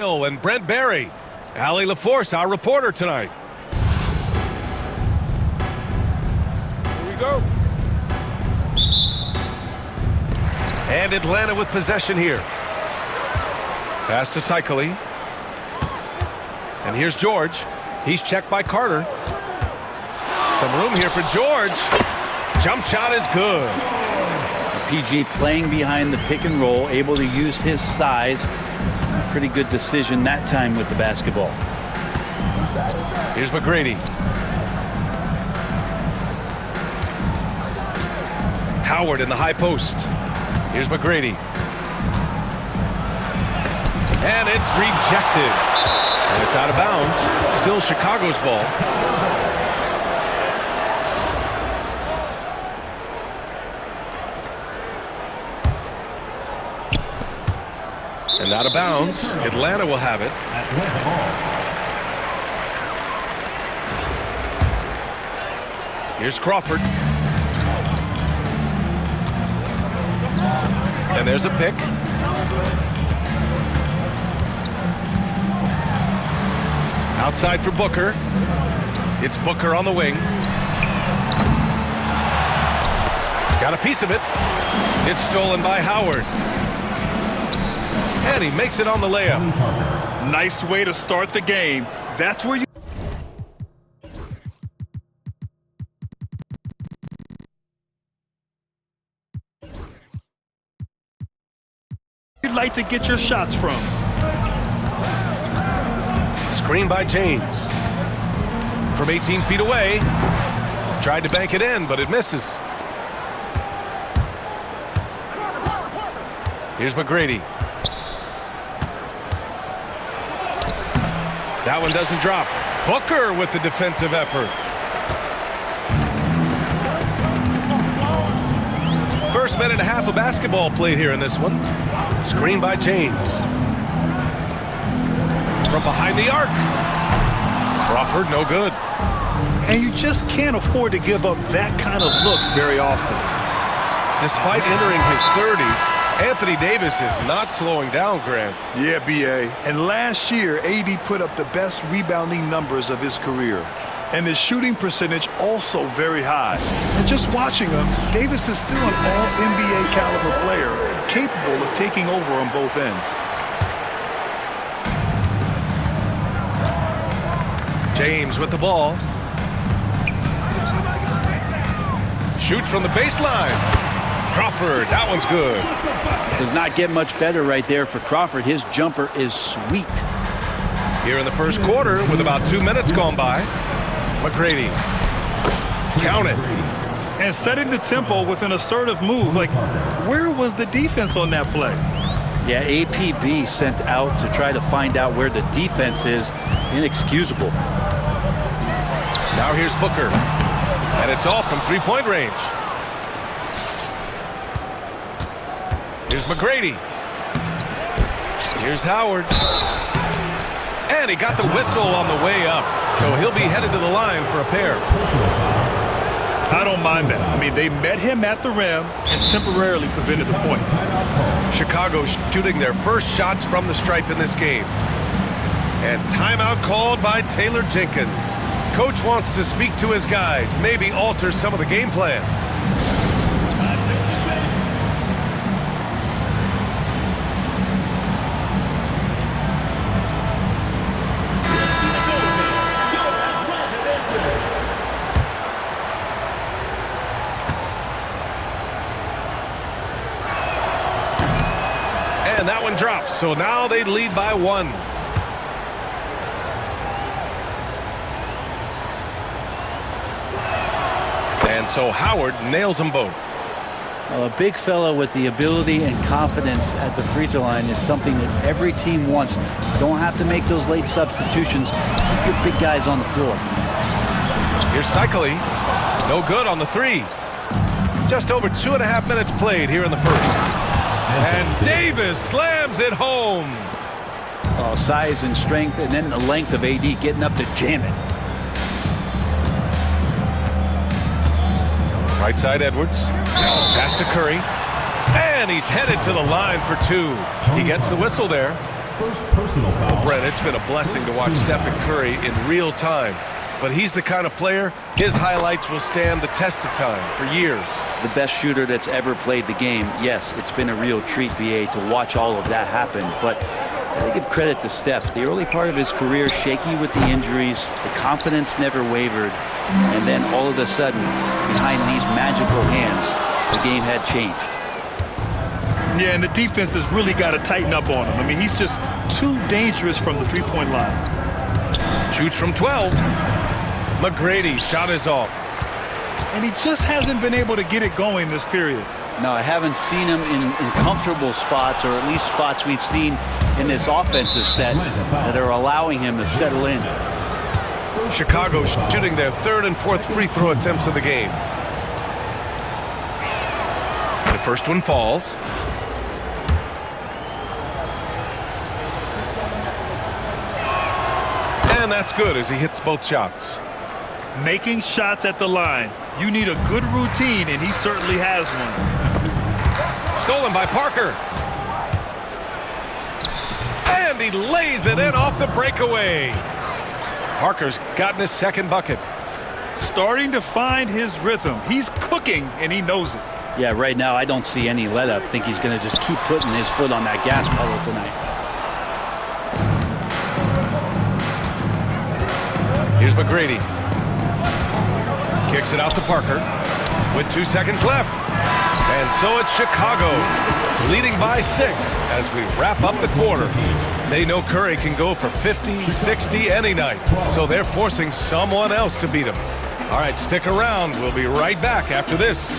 And Brent Barry. Allie LaForce, our reporter tonight. Here we go. And Atlanta with possession here. Pass to Cycli. And here's George. He's checked by Carter. Some room here for George. Jump shot is good. PG playing behind the pick and roll, able to use his size. Pretty good decision that time with the basketball. Here's McGrady. Howard in the high post. Here's McGrady. And it's rejected. And it's out of bounds. Still Chicago's ball. And out of bounds. Atlanta will have it. Here's Crawford. And there's a pick. Outside for Booker. It's Booker on the wing. Got a piece of it. It's stolen by Howard. And he makes it on the layup. Nice way to start the game. That's where you'd like to get your shots from. Screen by James. From 18 feet away. Tried to bank it in, but it misses. Here's McGrady. That one doesn't drop. Booker with the defensive effort. First minute and a half of basketball played here in this one. Screen by James. From behind the arc. Crawford, no good. And you just can't afford to give up that kind of look very often. Despite entering his 30s, Anthony Davis is not slowing down, Grant. Yeah, B.A. And last year, AD put up the best rebounding numbers of his career. And his shooting percentage also very high. And just watching him, Davis is still an all-NBA caliber player, capable of taking over on both ends. James with the ball. Shoot from the baseline. Crawford, that one's good. Does not get much better right there for Crawford. His jumper is sweet. Here in the first quarter with about 2 minutes gone by. McGrady. Count it. And setting the tempo with an assertive move. Like, where was the defense on that play? Yeah, APB sent out to try to find out where the defense is. Inexcusable. Now here's Booker. And it's off from three-point range. Here's McGrady. Here's Howard. And he got the whistle on the way up. So he'll be headed to the line for a pair. I don't mind that. I mean, they met him at the rim and temporarily prevented the points. Chicago shooting their first shots from the stripe in this game. And timeout called by Taylor Jenkins. Coach wants to speak to his guys, maybe alter some of the game plan. And that one drops, so now they lead by one. And so Howard nails them both. Well, a big fella with the ability and confidence at the free throw line is something that every team wants. Don't have to make those late substitutions. Keep your big guys on the floor. Here's Cycli. No good on the three. Just over 2.5 minutes played here in the first. And Davis slams it home. Oh, size and strength, and then the length of AD getting up to jam it. Right side Edwards. Pass to Curry. And he's headed to the line for two. He gets the whistle there. First personal foul. Brent, it's been a blessing to watch Stephen Curry in real time. But he's the kind of player, his highlights will stand the test of time for years. The best shooter that's ever played the game. Yes, it's been a real treat, BA, to watch all of that happen. But I give credit to Steph. The early part of his career, shaky with the injuries, the confidence never wavered. And then all of a sudden, behind these magical hands, the game had changed. Yeah, and the defense has really got to tighten up on him. I mean, he's just too dangerous from the three-point line. Shoots from 12. McGrady's shot is off. And he just hasn't been able to get it going this period. No, I haven't seen him in comfortable spots, or at least spots we've seen in this offensive set that are allowing him to settle in. Chicago shooting their third and fourth free throw attempts of the game. The first one falls. And that's good as he hits both shots. Making shots at the line. You need a good routine, and he certainly has one. Stolen by Parker. And he lays it in off the breakaway. Parker's gotten his second bucket. Starting to find his rhythm. He's cooking, and he knows it. Yeah, right now I don't see any let-up. I think he's going to just keep putting his foot on that gas pedal tonight. Here's McGrady. Kicks it out to Parker with 2 seconds left. And so it's Chicago leading by 6 as we wrap up the quarter. They know Curry can go for 50, 60 any night, so they're forcing someone else to beat him. All right, stick around. We'll be right back after this.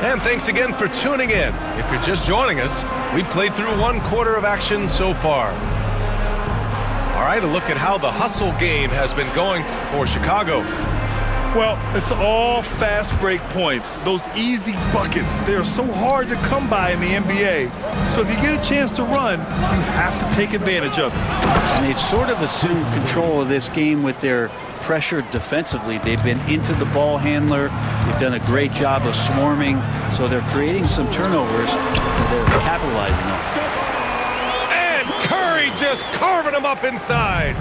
And thanks again for tuning in. If you're just joining us, we played through 1 quarter of action so far. All right, a look at how the hustle game has been going for Chicago. Well, it's all fast break points. Those easy buckets. They are so hard to come by in the NBA. So if you get a chance to run, you have to take advantage of it. And they've sort of assumed control of this game with their pressure defensively. They've been into the ball handler. They've done a great job of swarming. So they're creating some turnovers that they're capitalizing on. And Curry just carving them up inside.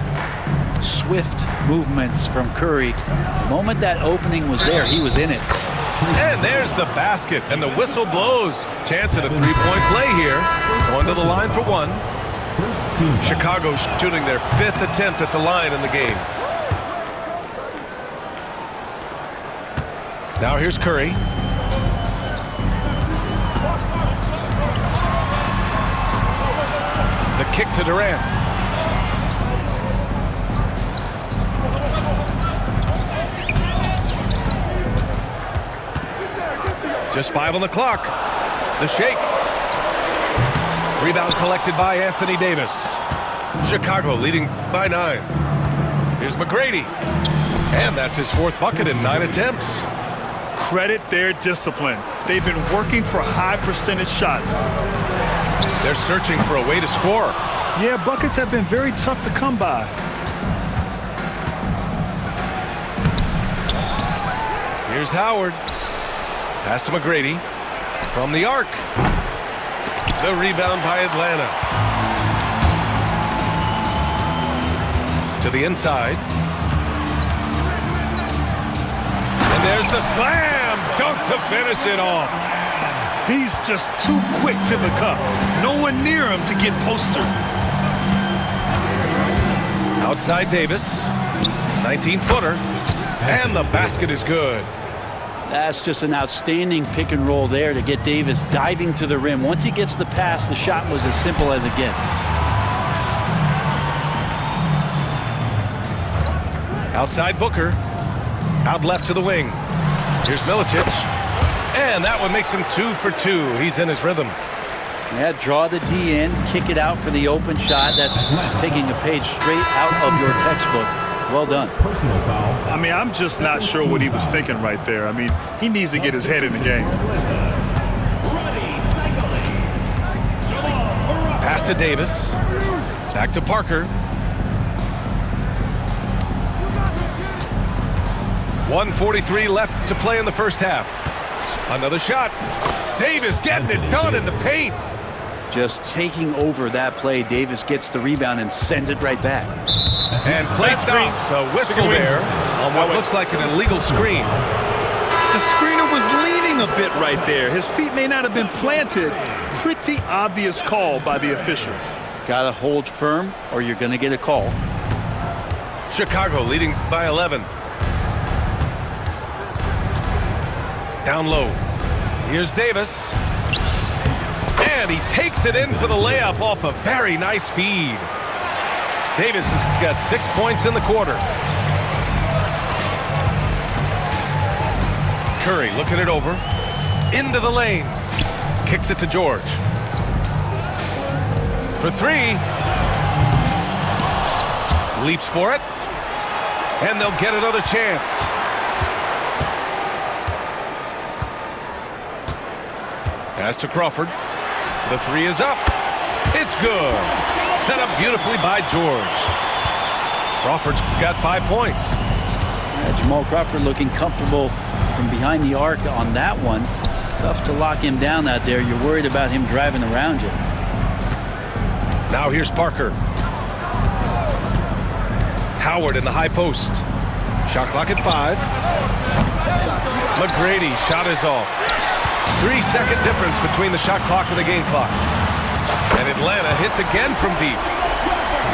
Swift movements from Curry. The moment that opening was there, he was in it. And there's the basket, and the whistle blows. Chance at a three-point play here. Going to the line for 1. Chicago shooting their 5th attempt at the line in the game. Now here's Curry. The kick to Durant. Just 5 on the clock. The shake. Rebound collected by Anthony Davis. Chicago leading by 9. Here's McGrady. And that's his 4th bucket in 9 attempts. Credit their discipline. They've been working for high percentage shots. They're searching for a way to score. Yeah, buckets have been very tough to come by. Here's Howard. Pass to McGrady. From the arc. The rebound by Atlanta. To the inside. And there's the slam. Dunk to finish it off. He's just too quick to the cup. No one near him to get postered. Outside Davis. 19-footer. And the basket is good. That's just an outstanding pick and roll there to get Davis diving to the rim. Once he gets the pass, the shot was as simple as it gets. Outside Booker. Out left to the wing. Here's Milicic. And that one makes him 2 for 2. He's in his rhythm. Yeah, draw the D in, kick it out for the open shot. That's taking a page straight out of your textbook. Well done. Personal foul. I mean, I'm just not sure what he was thinking right there. I mean, he needs to get his head in the game. Pass to Davis. Back to Parker. 1:43 left to play in the first half. Another shot. Davis getting it done in the paint. Just taking over that play. Davis gets the rebound and sends it right back. And play stops. A whistle there on what looks like an illegal screen. The screener was leaning a bit right there. His feet may not have been planted. Pretty obvious call by the officials. Gotta hold firm or you're gonna get a call. Chicago leading by 11. Down low. Here's Davis. And he takes it in for the layup off a very nice feed. Davis has got 6 points in the quarter. Curry looking it over. Into the lane. Kicks it to George. For three. Leaps for it. And they'll get another chance. Pass to Crawford. The three is up. It's good. Set up beautifully by George. Crawford's got 5 points. Jamal Crawford looking comfortable from behind the arc on that one. Tough to lock him down out there. You're worried about him driving around you. Now here's Parker. Howard in the high post. Shot clock at 5. McGrady shot is off. 3-second difference between the shot clock and the game clock. And Atlanta hits again from deep.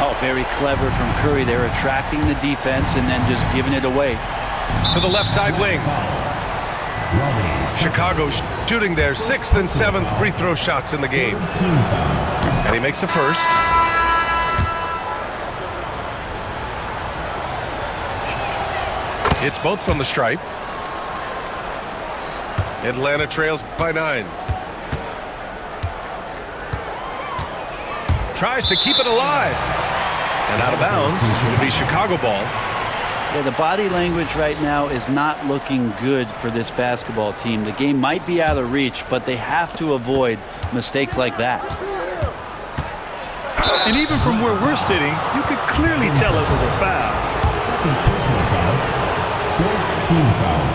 Oh, very clever from Curry. They're attracting the defense and then just giving it away. To the left side wing. Chicago shooting their 6th and 7th free throw shots in the game. And he makes the first. It's both from the stripe. Atlanta trails by 9. Tries to keep it alive. And out of bounds. It'll be Chicago ball. Yeah, the body language right now is not looking good for this basketball team. The game might be out of reach, but they have to avoid mistakes like that. And even from where we're sitting, you could clearly tell it was a foul. Second personal foul. Fourth team foul.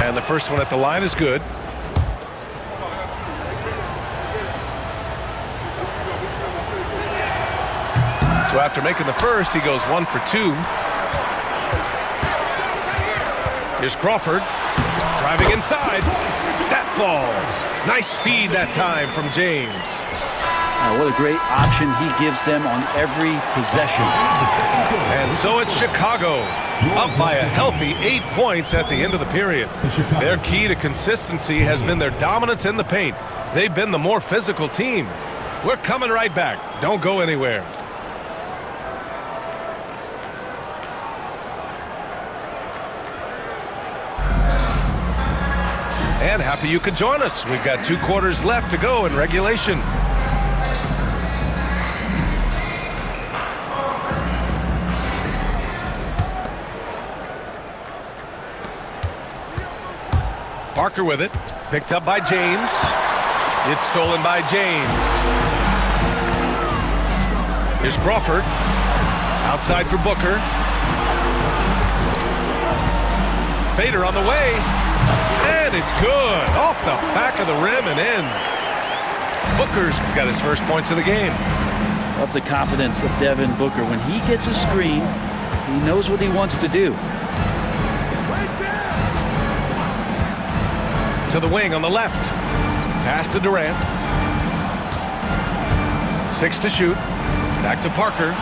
And the first one at the line is good. So after making the first, he goes 1 for 2. Here's Crawford. Driving inside. That falls. Nice feed that time from James. What a great option he gives them on every possession. And so it's Chicago. Up by a healthy 8 points at the end of the period. Their key to consistency has been their dominance in the paint. They've been the more physical team. We're coming right back. Don't go anywhere. And happy you could join us. We've got 2 quarters left to go in regulation. Parker with it. Picked up by James. It's stolen by James. Here's Crawford. Outside for Booker. Fader on the way. And it's good. Off the back of the rim and in. Booker's got his first points of the game. Love the confidence of Devin Booker. When he gets a screen, he knows what he wants to do. To the wing on the left. Pass to Durant. 6 to shoot. Back to Parker.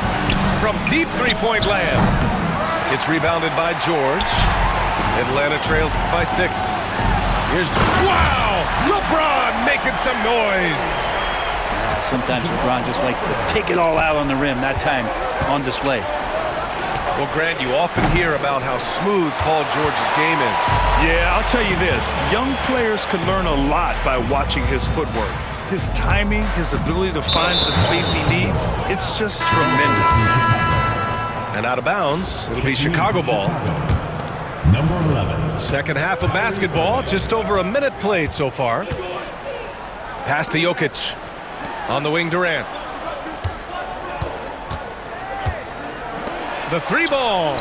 From deep three-point land. It's rebounded by George. Atlanta trails by 6. Here's, wow! LeBron making some noise. Sometimes LeBron just likes to take it all out on the rim. That time on display. Well, Grant, you often hear about how smooth Paul George's game is. Yeah, I'll tell you this. Young players can learn a lot by watching his footwork. His timing, his ability to find the space he needs, it's just tremendous. And out of bounds, it'll be Chicago ball. Number 11. Second half of basketball, just over a minute played so far. Pass to Jokic. On the wing, Durant. The three ball.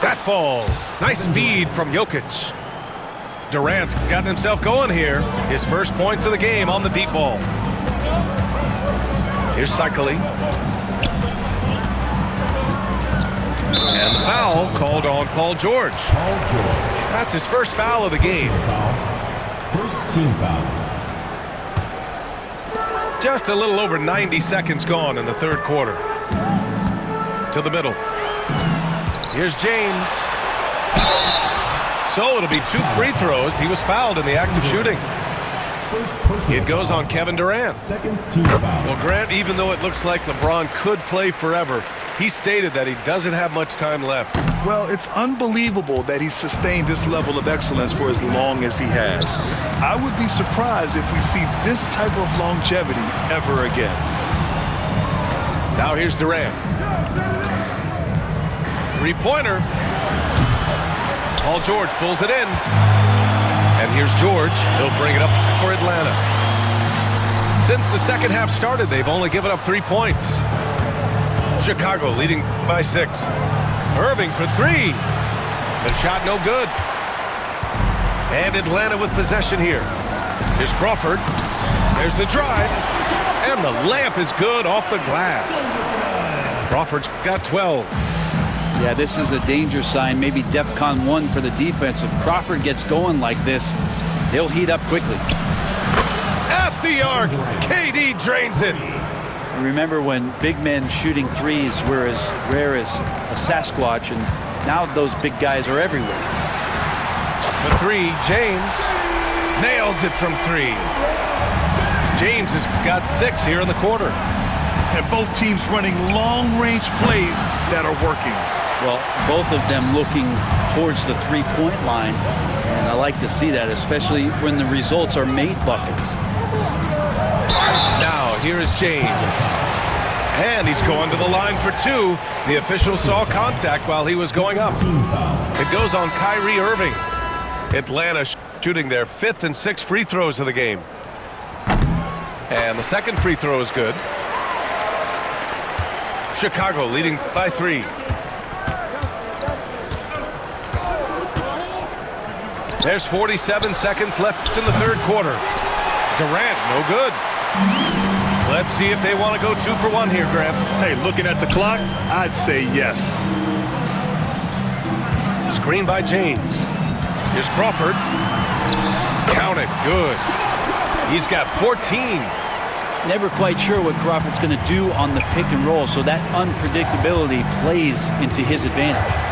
That falls. Nice feed from Jokic. Durant's gotten himself going here. His first points of the game on the deep ball. Here's Cycling. And the foul called on Paul George. That's his first foul of the game. First team foul. Just a little over 90 seconds gone in the third quarter. To the middle. Here's James. So it'll be 2 free throws. He was fouled in the act of shooting. It goes on Kevin Durant. Second team foul. Well, Grant, even though it looks like LeBron could play forever, he stated that he doesn't have much time left. Well, it's unbelievable that he sustained this level of excellence for as long as he has. I would be surprised if we see this type of longevity ever again. Now here's Durant. Three-pointer. Paul George pulls it in. And here's George. He'll bring it up for Atlanta. Since the second half started, they've only given up 3 points. Chicago leading by 6. Irving for 3. The shot no good. And Atlanta with possession here. Here's Crawford. There's the drive. And the layup is good off the glass. Crawford's got 12. Yeah, this is a danger sign, maybe DEFCON 1 for the defense. If Crawford gets going like this, they'll heat up quickly. At the arc, KD drains it. Remember when big men shooting threes were as rare as a Sasquatch, and now those big guys are everywhere. The 3, James nails it from 3. James has got 6 here in the quarter. And both teams running long-range plays that are working. Well, both of them looking towards the three-point line, and I like to see that, especially when the results are made buckets. Now, here is James. And he's going to the line for 2. The official saw contact while he was going up. It goes on Kyrie Irving. Atlanta shooting their 5th and 6th free throws of the game. And the second free throw is good. Chicago leading by 3. There's 47 seconds left in the third quarter. Durant, no good. Let's see if they want to go 2 for 1 here, Grant. Hey, looking at the clock, I'd say yes. Screen by James. Here's Crawford. Count it, good. He's got 14. Never quite sure what Crawford's going to do on the pick and roll, so that unpredictability plays into his advantage.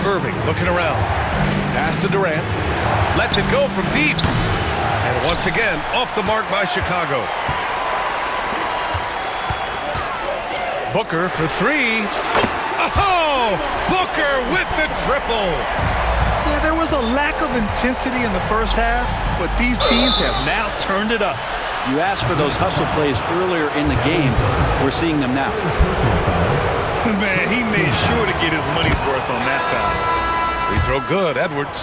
Irving looking around. Pass to Durant. Lets it go from deep. And once again, off the mark by Chicago. Booker for 3. Oh! Booker with the triple. Yeah, there was a lack of intensity in the first half, but these teams have now turned it up. You asked for those hustle plays earlier in the game. We're seeing them now. Man, he made sure to get his money's worth on that foul. Free throw good, Edwards.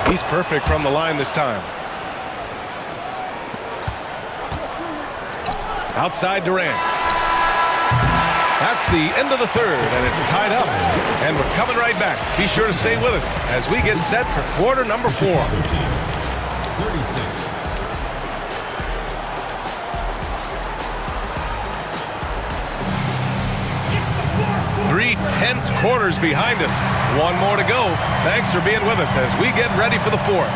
He's perfect from the line this time. Outside Durant. That's the end of the third, and it's tied up. And we're coming right back. Be sure to stay with us as we get set for quarter number 4. 36. 3 tense quarters behind us. 1 more to go. Thanks for being with us as we get ready for the 4th.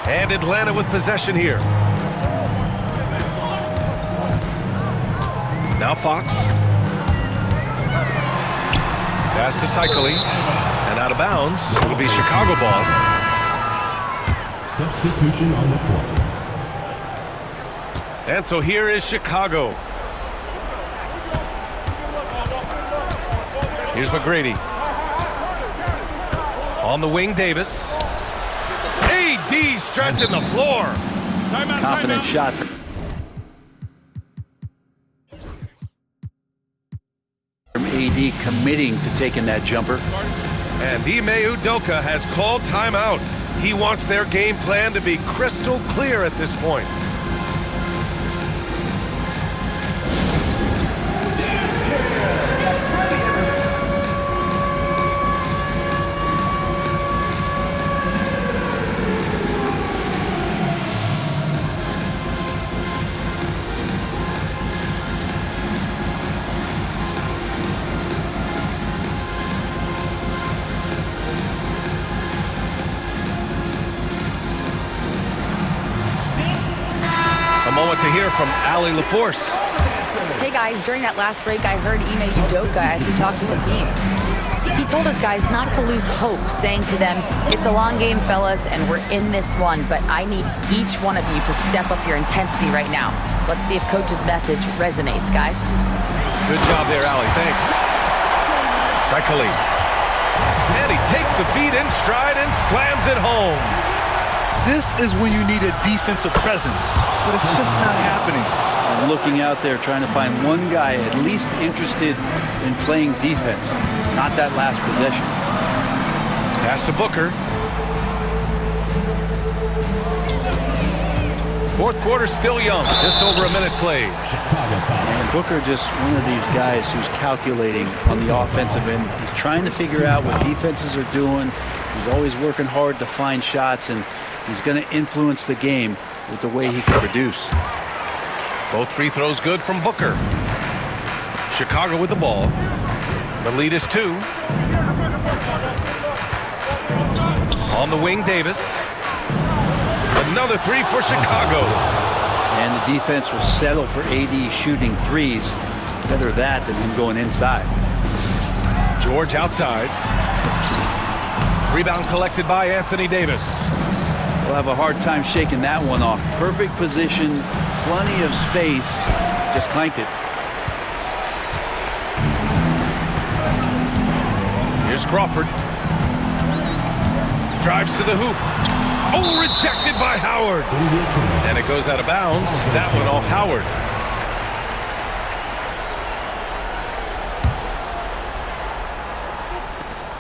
And Atlanta with possession here. Now Fox. Pass to Cycling. And out of bounds. It'll be Chicago ball. Substitution on the court. And so here is Chicago. Here's McGrady. On the wing, Davis. AD stretching the floor. Timeout, Confident shot. From AD. AD committing to taking that jumper. And Ime Udoka has called timeout. He wants their game plan to be crystal clear at this point. Moment to hear from Allie LaForce. Hey guys, during that last break, I heard Ime Udoka as he talked to the team. He told his guys not to lose hope, saying to them, "It's a long game, fellas, and we're in this one, but I need each one of you to step up your intensity right now." Let's see if Coach's message resonates, guys. Good job there, Allie. Thanks. Saikali. And he takes the feed in stride and slams it home. This is when you need a defensive presence, but it's just not happening. I'm looking out there trying to find one guy at least interested in playing defense, not that last possession. Pass to Booker. Fourth quarter still young, just over a minute played. And Booker just one of these guys who's calculating on the offensive end. He's trying to figure out what defenses are doing. He's always working hard to find shots, and he's going to influence the game with the way he can produce. Both free throws good from Booker. Chicago with the ball. The lead is 2. On the wing, Davis. Another 3 for Chicago. And the defense will settle for AD shooting threes. Better that than him going inside. George outside. Rebound collected by Anthony Davis. We'll have a hard time shaking that one off. Perfect position, plenty of space. Just clanked it. Here's Crawford. Drives to the hoop. Oh, rejected by Howard. And it goes out of bounds. That one off Howard.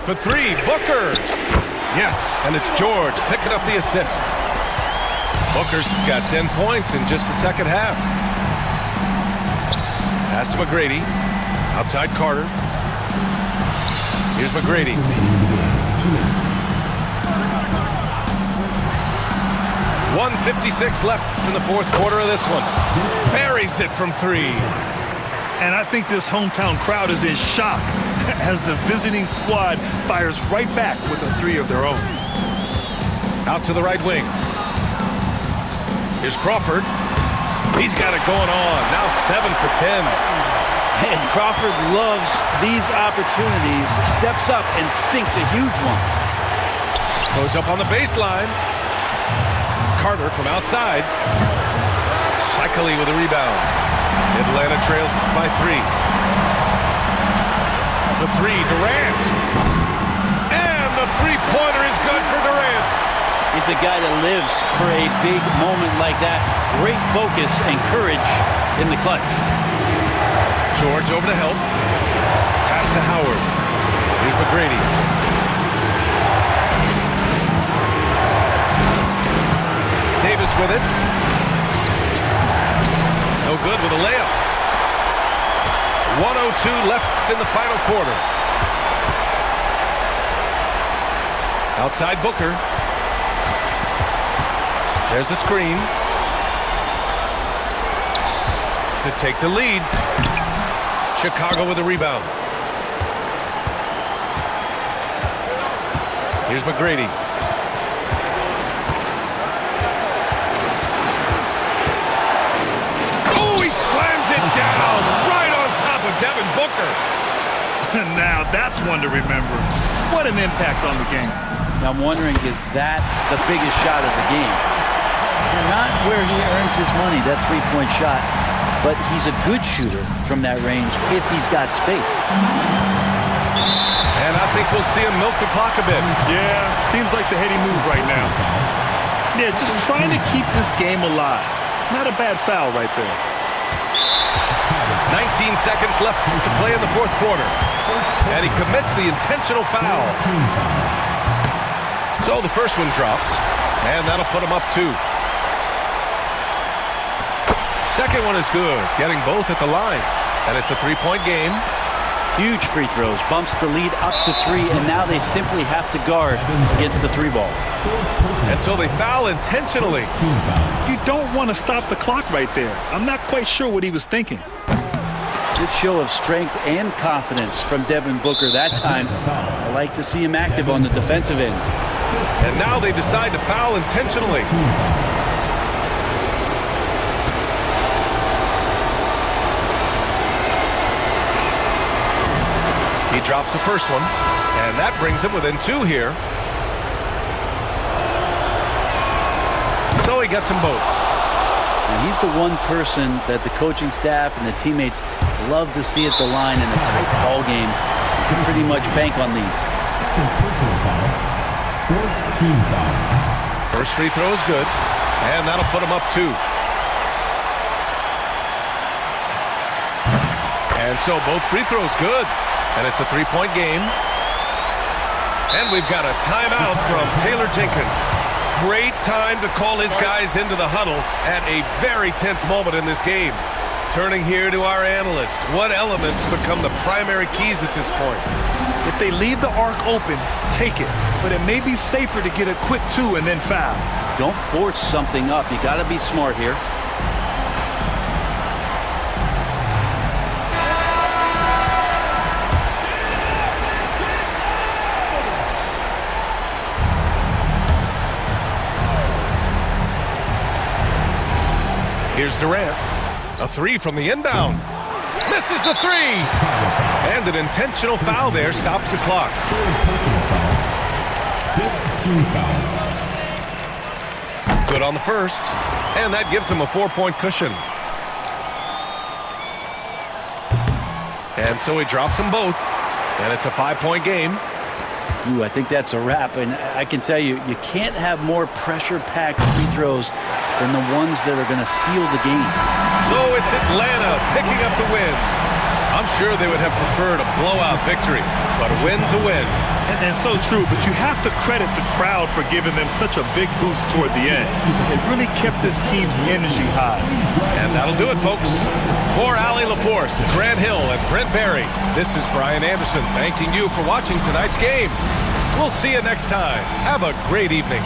For 3, Booker. Yes, and it's George picking up the assist. Booker's got 10 points in just the second half. Pass to McGrady. Outside Carter. Here's McGrady. 2 minutes. 1:56 left in the fourth quarter of this one. Buries it from 3. And I think this hometown crowd is in shock as the visiting squad fires right back with a 3 of their own. Out to the right wing. Here's Crawford. He's got it going on. Now 7 for 10. And Crawford loves these opportunities. Steps up and sinks a huge one. Goes up on the baseline. Carter from outside. Saikali with a rebound. Atlanta trails by 3. The 3, Durant. And the three-pointer is good for Durant. He's a guy that lives for a big moment like that. Great focus and courage in the clutch. George over to help. Pass to Howard. Here's McGrady. Davis with it. No good with a layup. 1:02 left in the final quarter. Outside Booker. There's a screen to take the lead. Chicago with a rebound. Here's McGrady. Oh, he slams it down right on top of Devin Booker. Now that's one to remember. What an impact on the game. Now I'm wondering, is that the biggest shot of the game? Not where he earns his money, that three-point shot, but he's a good shooter from that range if he's got space. And I think we'll see him milk the clock a bit. Yeah, seems like the heady move right now. Yeah, just trying to keep this game alive. Not a bad foul right there. 19 seconds left to play in the fourth quarter. And he commits the intentional foul. So the first one drops, and that'll put him up 2. Second one is good, getting both at the line. And it's a 3-point game. Huge free throws, bumps the lead up to 3, and now they simply have to guard against the 3 ball. And so they foul intentionally. You don't want to stop the clock right there. I'm not quite sure what he was thinking. Good show of strength and confidence from Devin Booker that time. I like to see him active on the defensive end. And now they decide to foul intentionally. He drops the first one, and that brings him within 2 here. So he gets them both. And he's the one person that the coaching staff and the teammates love to see at the line in a tight ball game. You can pretty much bank on these. Second personal foul. Fourth team foul. First free throw is good, and that'll put him up 2. And so both free throws good, and it's a 3-point game. And we've got a timeout from Taylor Jenkins. Great time to call his guys into the huddle at a very tense moment in this game. Turning here to our analyst, what elements become the primary keys at this point? If they leave the arc open, take it. But it may be safer to get a quick 2 and then foul. Don't force something up. You got to be smart here. Here's Durant. A 3 from the inbound. Misses the 3. And an intentional foul there stops the clock. Fifth team foul. Good on the first. And that gives him a 4-point cushion. And so he drops them both. And it's a 5-point game. Ooh, I think that's a wrap. And I can tell you, you can't have more pressure-packed free throws than the ones that are going to seal the game. So it's Atlanta picking up the win. I'm sure they would have preferred a blowout victory, but a win's a win. And so true, but you have to credit the crowd for giving them such a big boost toward the end. It really kept this team's energy high. And that'll do it, folks. For Allie LaForce, Grant Hill, and Brent Barry, this is Brian Anderson thanking you for watching tonight's game. We'll see you next time. Have a great evening.